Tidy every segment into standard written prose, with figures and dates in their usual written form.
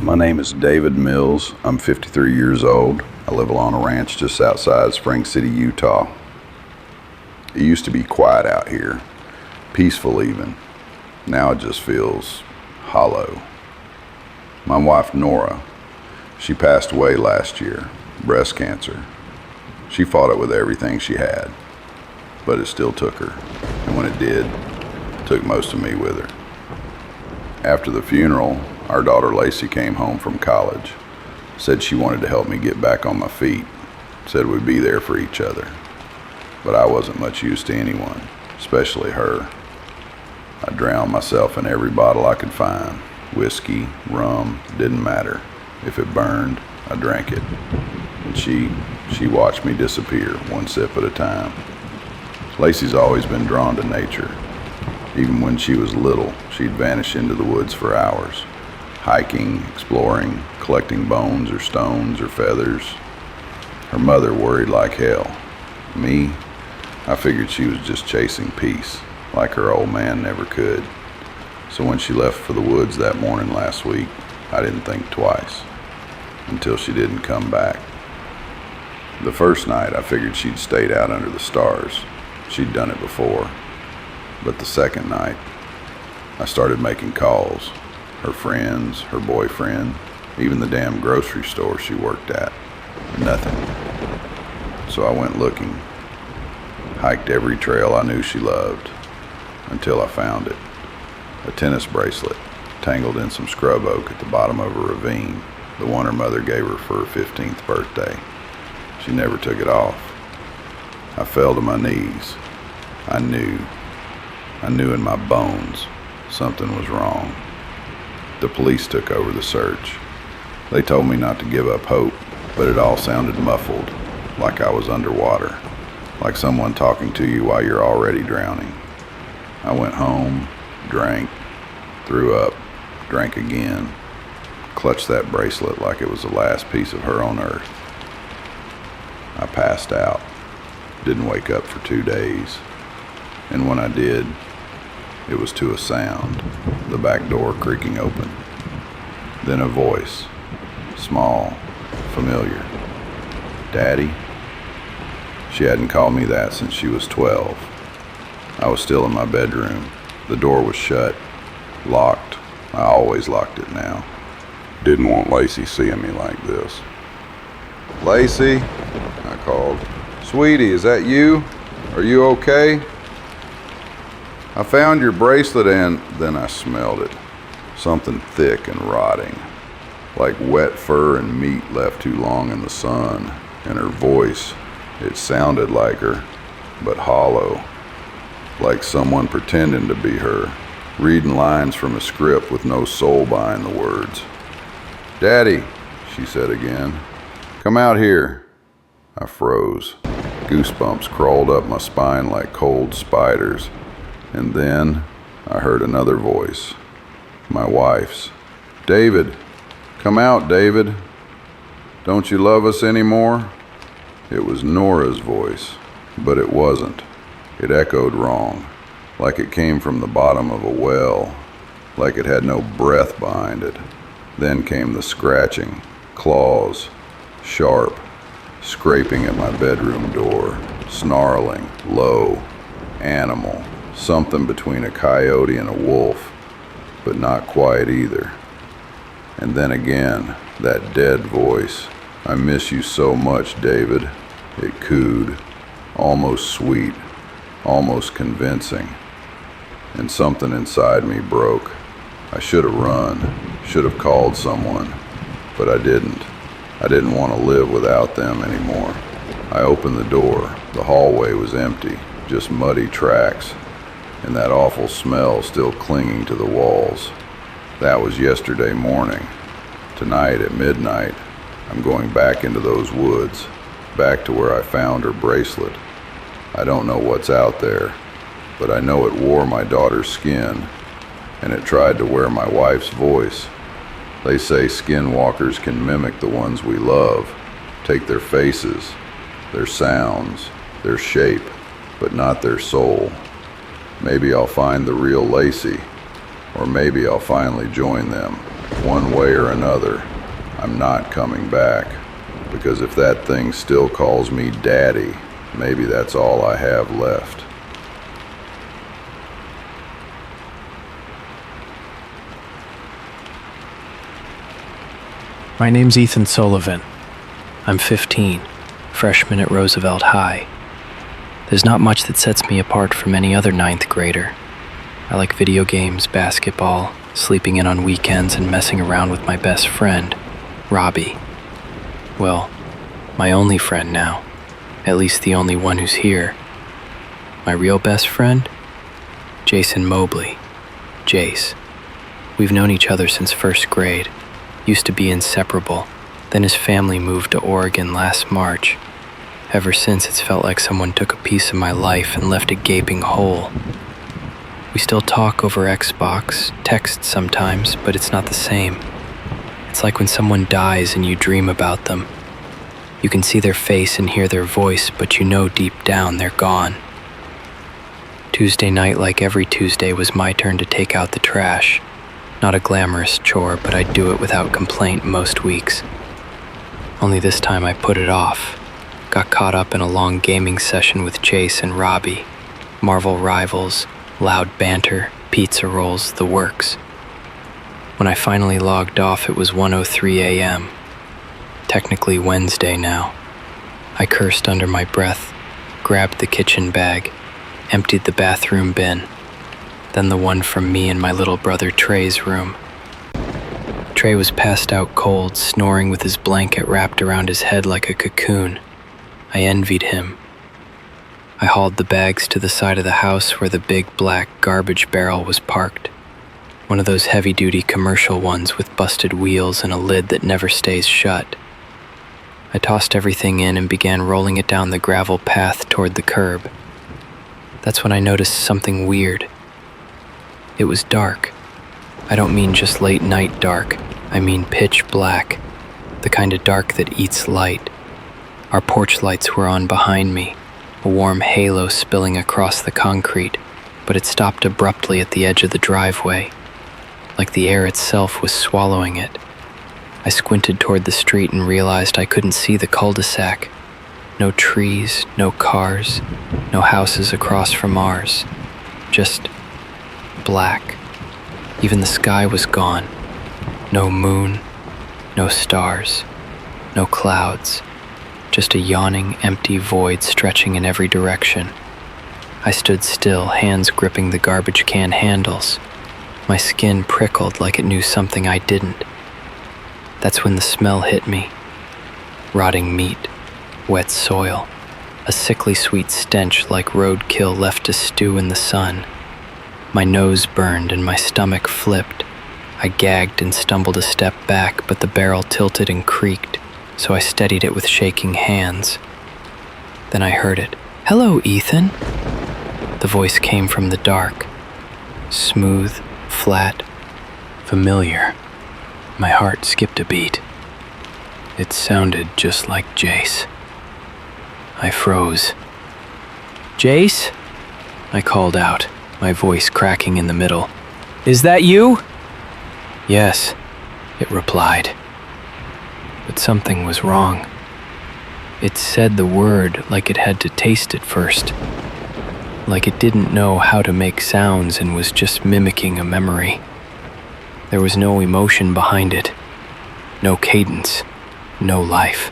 My name is David Mills. I'm 53 years old. I live on a ranch just outside Spring City, Utah. It used to be quiet out here, peaceful even. Now it just feels hollow. My wife Nora, she passed away last year, breast cancer. She fought it with everything she had, but it still took her. And when it did, it took most of me with her. After the funeral, our daughter Lacey came home from college, said she wanted to help me get back on my feet, said we'd be there for each other. But I wasn't much use to anyone, especially her. I drowned myself in every bottle I could find. Whiskey, rum, didn't matter. If it burned, I drank it. And she watched me disappear, one sip at a time. Lacey's always been drawn to nature. Even when she was little, she'd vanish into the woods for hours, hiking, exploring, collecting bones or stones or feathers. Her mother worried like hell. Me, I figured she was just chasing peace, like her old man never could. So when she left for the woods that morning last week, I didn't think twice, until she didn't come back. The first night, I figured she'd stayed out under the stars. She'd done it before. But the second night, I started making calls. Her friends, her boyfriend, even the damn grocery store she worked at. Nothing. So I went looking. Hiked every trail I knew she loved, until I found it. A tennis bracelet, tangled in some scrub oak at the bottom of a ravine, the one her mother gave her for her 15th birthday. She never took it off. I fell to my knees. I knew in my bones something was wrong. The police took over the search. They told me not to give up hope, but it all sounded muffled, like I was underwater, like someone talking to you while you're already drowning. I went home, drank, threw up, drank again, clutched that bracelet like it was the last piece of her on earth. I passed out, didn't wake up for 2 days, and when I did, it was to a sound, the back door creaking open. Then a voice, small, familiar. Daddy? She hadn't called me that since she was 12. I was still in my bedroom. The door was shut, locked. I always locked it now. Didn't want Lacey seeing me like this. Lacey, I called. Sweetie, is that you? Are you okay? I found your bracelet and then I smelled it. Something thick and rotting, like wet fur and meat left too long in the sun. And her voice, it sounded like her, but hollow, like someone pretending to be her, reading lines from a script with no soul behind the words. Daddy, she said again, come out here. I froze. Goosebumps crawled up my spine like cold spiders. And then I heard another voice, my wife's. David, come out, David. Don't you love us anymore? It was Nora's voice, but it wasn't. It echoed wrong, like it came from the bottom of a well, like it had no breath behind it. Then came the scratching, claws, sharp, scraping at my bedroom door, snarling, low, animal. Something between a coyote and a wolf, but not quite either. And then again, that dead voice. I miss you so much, David. It cooed, almost sweet, almost convincing. And something inside me broke. I should have run, should have called someone, but I didn't. I didn't want to live without them anymore. I opened the door. The hallway was empty, just muddy tracks, and that awful smell still clinging to the walls. That was yesterday morning. Tonight at midnight, I'm going back into those woods, back to where I found her bracelet. I don't know what's out there, but I know it wore my daughter's skin, and it tried to wear my wife's voice. They say skinwalkers can mimic the ones we love, take their faces, their sounds, their shape, but not their soul. Maybe I'll find the real Lacey, or maybe I'll finally join them. One way or another, I'm not coming back. Because if that thing still calls me Daddy, maybe that's all I have left. My name's Ethan Sullivan. I'm 15, freshman at Roosevelt High. There's not much that sets me apart from any other ninth grader. I like video games, basketball, sleeping in on weekends, and messing around with my best friend, Robbie. Well, my only friend now, at least the only one who's here. My real best friend? Jason Mobley, Jace. We've known each other since first grade, used to be inseparable. Then his family moved to Oregon last March. Ever since, it's felt like someone took a piece of my life and left a gaping hole. We still talk over Xbox, text sometimes, but it's not the same. It's like when someone dies and you dream about them. You can see their face and hear their voice, but you know deep down they're gone. Tuesday night, like every Tuesday, was my turn to take out the trash. Not a glamorous chore, but I'd do it without complaint most weeks. Only this time I put it off. Got caught up in a long gaming session with Chase and Robbie. Marvel Rivals, loud banter, pizza rolls, the works. When I finally logged off, it was 1:03 a.m. Technically Wednesday now. I cursed under my breath, grabbed the kitchen bag, emptied the bathroom bin, then the one from me and my little brother Trey's room. Trey was passed out cold, snoring with his blanket wrapped around his head like a cocoon. I envied him. I hauled the bags to the side of the house where the big black garbage barrel was parked. One of those heavy-duty commercial ones with busted wheels and a lid that never stays shut. I tossed everything in and began rolling it down the gravel path toward the curb. That's when I noticed something weird. It was dark. I don't mean just late night dark. I mean pitch black, the kind of dark that eats light. Our porch lights were on behind me, a warm halo spilling across the concrete, but it stopped abruptly at the edge of the driveway, like the air itself was swallowing it. I squinted toward the street and realized I couldn't see the cul-de-sac. No trees, no cars, no houses across from ours. Just black. Even the sky was gone. No moon, no stars, no clouds. Just a yawning, empty void stretching in every direction. I stood still, hands gripping the garbage can handles. My skin prickled like it knew something I didn't. That's when the smell hit me. Rotting meat, wet soil, a sickly sweet stench like roadkill left to stew in the sun. My nose burned and my stomach flipped. I gagged and stumbled a step back, but the barrel tilted and creaked, so I steadied it with shaking hands. Then I heard it. "Hello, Ethan." The voice came from the dark. Smooth, flat, familiar. My heart skipped a beat. It sounded just like Jace. I froze. "Jace?" I called out, my voice cracking in the middle. "Is that you?" "Yes," it replied. But something was wrong. It said the word like it had to taste it first. Like it didn't know how to make sounds and was just mimicking a memory. There was no emotion behind it. No cadence. No life.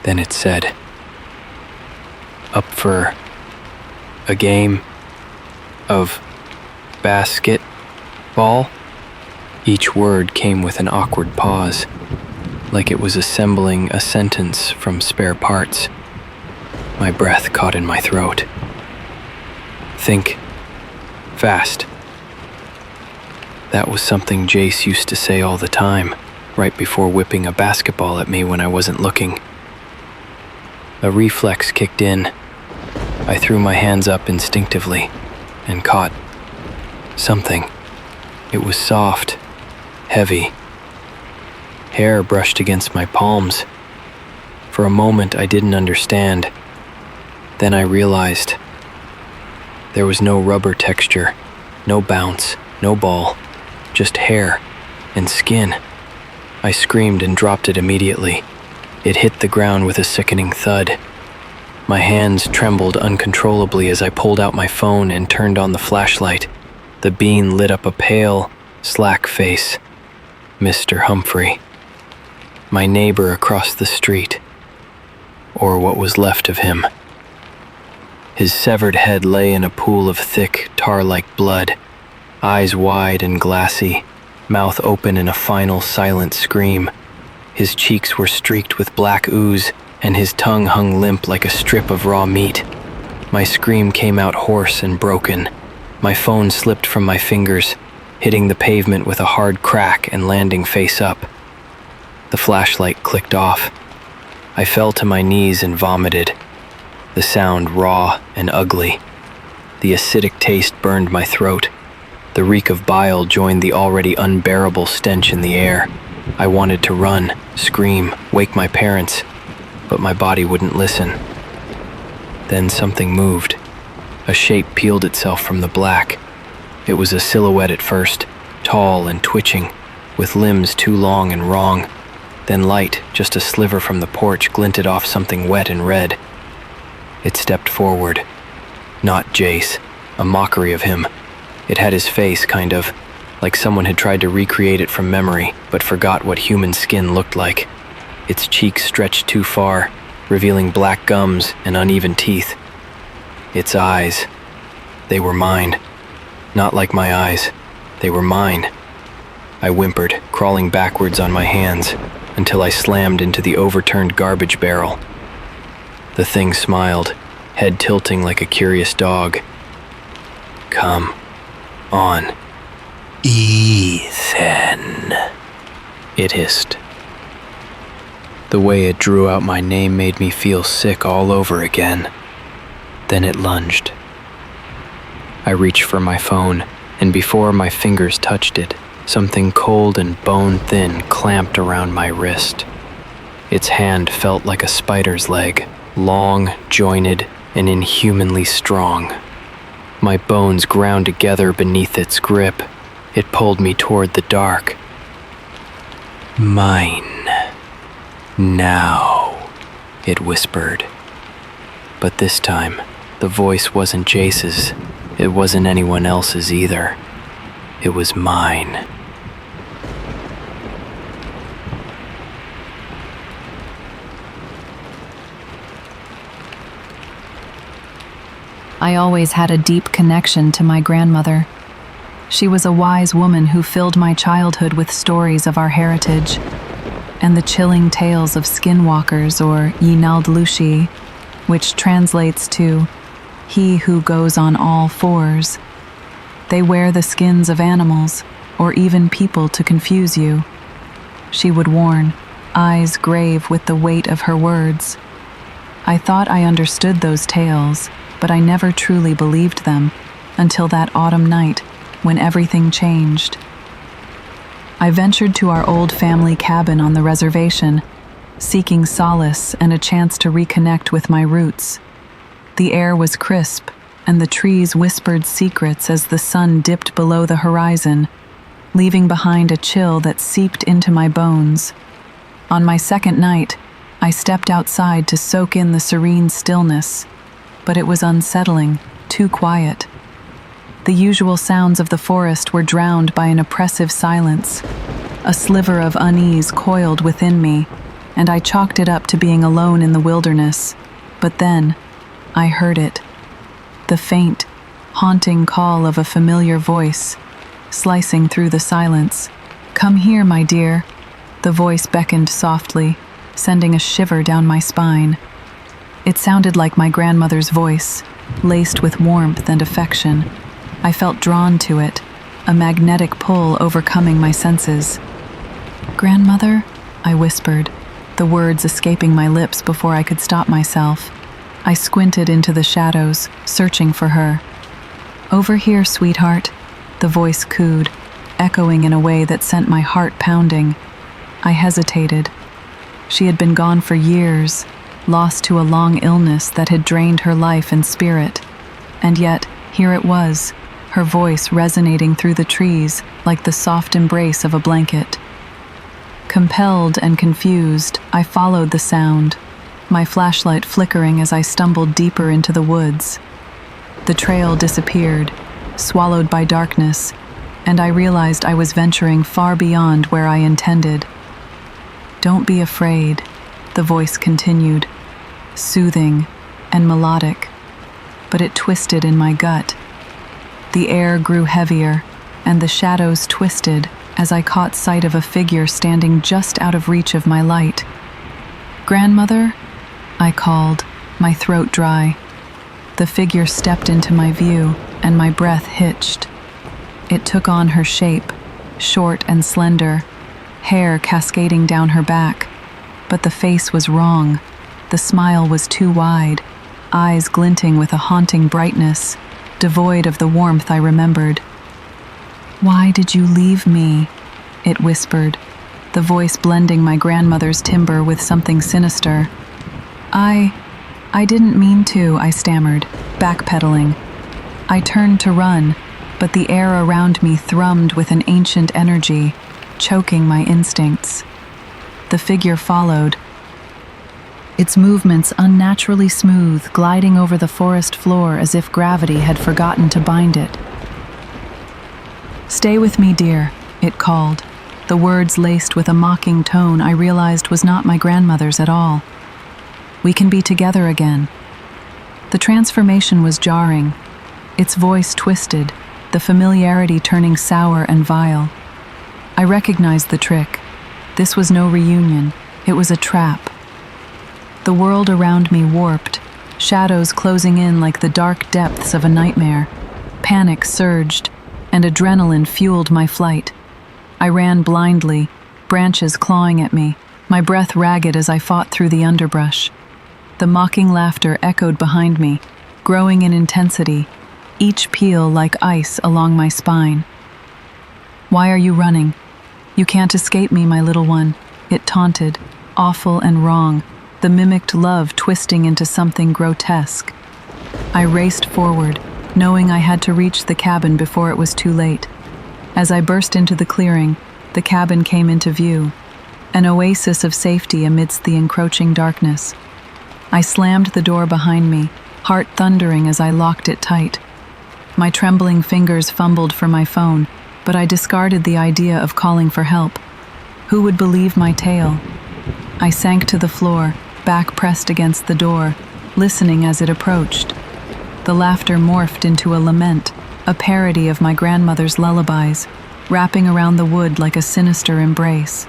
Then it said, "Up for a game of basketball?" Each word came with an awkward pause, like it was assembling a sentence from spare parts. My breath caught in my throat. "Think fast." That was something Jace used to say all the time, right before whipping a basketball at me when I wasn't looking. A reflex kicked in. I threw my hands up instinctively and caught something. It was soft, heavy. Hair brushed against my palms. For a moment, I didn't understand. Then I realized there was no rubber texture, no bounce, no ball, just hair, and skin. I screamed and dropped it immediately. It hit the ground with a sickening thud. My hands trembled uncontrollably as I pulled out my phone and turned on the flashlight. The beam lit up a pale, slack face. Mr. Humphrey. My neighbor across the street. Or what was left of him. His severed head lay in a pool of thick, tar-like blood, eyes wide and glassy, mouth open in a final silent scream. His cheeks were streaked with black ooze, and his tongue hung limp like a strip of raw meat. My scream came out hoarse and broken. My phone slipped from my fingers, hitting the pavement with a hard crack and landing face up. The flashlight clicked off. I fell to my knees and vomited. The sound raw and ugly. The acidic taste burned my throat. The reek of bile joined the already unbearable stench in the air. I wanted to run, scream, wake my parents, but my body wouldn't listen. Then something moved. A shape peeled itself from the black. It was a silhouette at first, tall and twitching, with limbs too long and wrong. Then light, just a sliver from the porch, glinted off something wet and red. It stepped forward. Not Jace, a mockery of him. It had his face, kind of, like someone had tried to recreate it from memory, but forgot what human skin looked like. Its cheeks stretched too far, revealing black gums and uneven teeth. Its eyes, they were mine. Not like my eyes, they were mine. I whimpered, crawling backwards on my hands, until I slammed into the overturned garbage barrel. The thing smiled, head tilting like a curious dog. "Come on, Ethan," it hissed. The way it drew out my name made me feel sick all over again. Then it lunged. I reached for my phone, and before my fingers touched it, something cold and bone-thin clamped around my wrist. Its hand felt like a spider's leg, long, jointed, and inhumanly strong. My bones ground together beneath its grip. It pulled me toward the dark. "Mine. Now," it whispered. But this time, the voice wasn't Jace's. It wasn't anyone else's either. It was mine. I always had a deep connection to my grandmother. She was a wise woman who filled my childhood with stories of our heritage and the chilling tales of skinwalkers, or Yinaldlushi, which translates to "he who goes on all fours." They wear the skins of animals or even people to confuse you. She would warn, eyes grave with the weight of her words. I thought I understood those tales, but I never truly believed them until that autumn night when everything changed. I ventured to our old family cabin on the reservation, seeking solace and a chance to reconnect with my roots. The air was crisp, and the trees whispered secrets as the sun dipped below the horizon, leaving behind a chill that seeped into my bones. On my second night, I stepped outside to soak in the serene stillness, but it was unsettling, too quiet. The usual sounds of the forest were drowned by an oppressive silence. A sliver of unease coiled within me, and I chalked it up to being alone in the wilderness. But then, I heard it. The faint, haunting call of a familiar voice, slicing through the silence. "Come here, my dear." The voice beckoned softly, sending a shiver down my spine. It sounded like my grandmother's voice, laced with warmth and affection. I felt drawn to it, a magnetic pull overcoming my senses. "Grandmother?" I whispered, the words escaping my lips before I could stop myself. I squinted into the shadows, searching for her. "Over here, sweetheart," the voice cooed, echoing in a way that sent my heart pounding. I hesitated. She had been gone for years, lost to a long illness that had drained her life and spirit. And yet, here it was, her voice resonating through the trees like the soft embrace of a blanket. Compelled and confused, I followed the sound, my flashlight flickering as I stumbled deeper into the woods. The trail disappeared, swallowed by darkness, and I realized I was venturing far beyond where I intended. "Don't be afraid," the voice continued, soothing and melodic, but it twisted in my gut. The air grew heavier, and the shadows twisted as I caught sight of a figure standing just out of reach of my light. "Grandmother?" I called, my throat dry. The figure stepped into my view, and my breath hitched. It took on her shape, short and slender, hair cascading down her back. But the face was wrong. The smile was too wide, eyes glinting with a haunting brightness, devoid of the warmth I remembered. "Why did you leave me?" it whispered, the voice blending my grandmother's timbre with something sinister. I didn't mean to," I stammered, backpedaling. I turned to run, but the air around me thrummed with an ancient energy, choking my instincts. The figure followed, its movements unnaturally smooth, gliding over the forest floor as if gravity had forgotten to bind it. "Stay with me, dear," it called, the words laced with a mocking tone I realized was not my grandmother's at all. "We can be together again." The transformation was jarring. Its voice twisted, the familiarity turning sour and vile. I recognized the trick. This was no reunion, it was a trap. The world around me warped, shadows closing in like the dark depths of a nightmare. Panic surged, and adrenaline fueled my flight. I ran blindly, branches clawing at me, my breath ragged as I fought through the underbrush. The mocking laughter echoed behind me, growing in intensity, each peal like ice along my spine. "Why are you running? You can't escape me, my little one," it taunted, awful and wrong, the mimicked love twisting into something grotesque. I raced forward, knowing I had to reach the cabin before it was too late. As I burst into the clearing, the cabin came into view, an oasis of safety amidst the encroaching darkness. I slammed the door behind me, heart thundering as I locked it tight. My trembling fingers fumbled for my phone, but I discarded the idea of calling for help. Who would believe my tale? I sank to the floor, back pressed against the door, listening as it approached. The laughter morphed into a lament, a parody of my grandmother's lullabies, wrapping around the wood like a sinister embrace.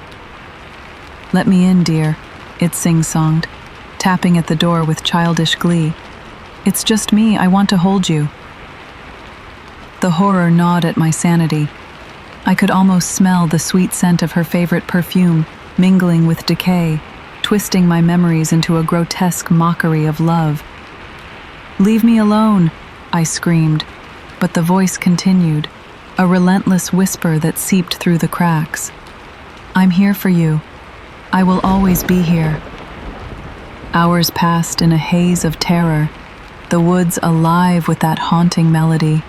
"Let me in, dear," it sing-songed, tapping at the door with childish glee. "It's just me, I want to hold you." The horror gnawed at my sanity. I could almost smell the sweet scent of her favorite perfume, mingling with decay, twisting my memories into a grotesque mockery of love. "Leave me alone," I screamed, but the voice continued, a relentless whisper that seeped through the cracks. "I'm here for you. I will always be here." Hours passed in a haze of terror, the woods alive with that haunting melody.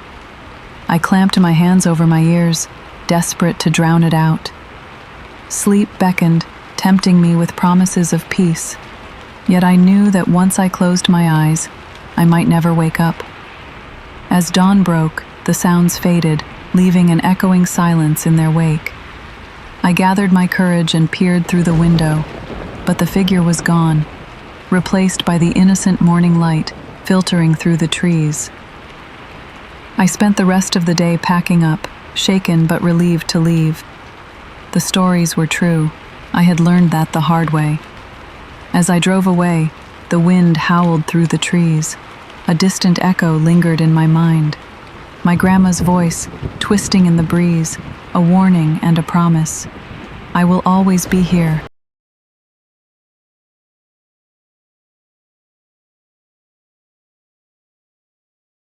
I clamped my hands over my ears, desperate to drown it out. Sleep beckoned, tempting me with promises of peace. Yet I knew that once I closed my eyes, I might never wake up. As dawn broke, the sounds faded, leaving an echoing silence in their wake. I gathered my courage and peered through the window, but the figure was gone, replaced by the innocent morning light filtering through the trees. I spent the rest of the day packing up, shaken but relieved to leave. The stories were true. I had learned that the hard way. As I drove away, the wind howled through the trees. A distant echo lingered in my mind. My grandma's voice, twisting in the breeze, a warning and a promise. "I will always be here."